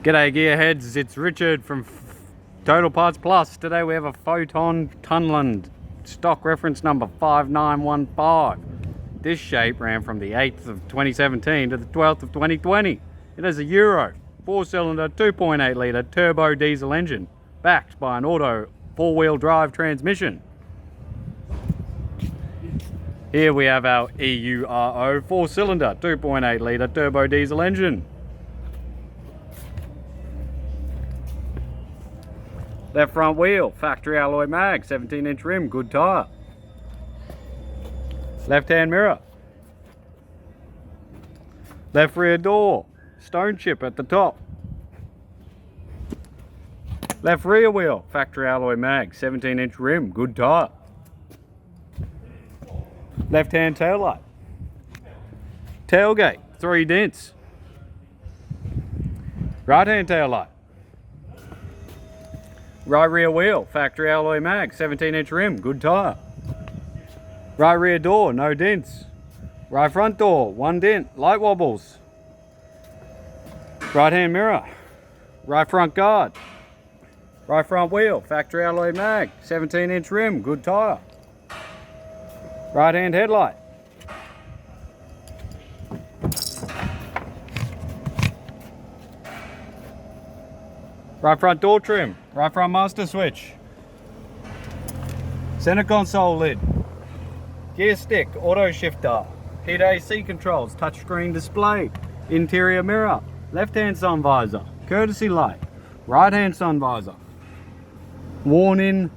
G'day gearheads, it's Richard from Total Parts Plus. Today we have a Foton Tunland, stock reference number 5915. This shape ran from the 8th of 2017 to the 12th of 2020. It has a Euro 4-cylinder 2.8 litre turbo diesel engine backed by an auto 4-wheel drive transmission. Here we have our EURO 4-cylinder 2.8 litre turbo diesel engine. Left front wheel, factory alloy mag, 17-inch rim, good tyre. Left hand mirror. Left rear door, stone chip at the top. Left rear wheel, factory alloy mag, 17-inch rim, good tyre. Left hand taillight. Tailgate, 3 dents. Right hand taillight. Right rear wheel, factory alloy mag, 17-inch rim, good tyre. Right rear door, no dents. Right front door, 1 dent, light wobbles. Right hand mirror. Right front guard. Right front wheel, factory alloy mag, 17-inch rim, good tyre. Right hand headlight. Right front door trim, right front master switch. Center console lid. Gear stick, auto shifter. Heat AC controls, touchscreen display. Interior mirror. Left hand sun visor. Courtesy light. Right hand sun visor. Worn in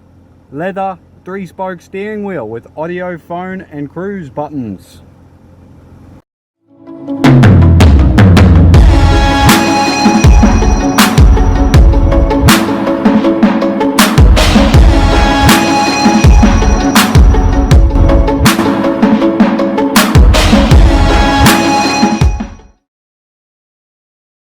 leather 3-spoke steering wheel with audio, phone and cruise buttons.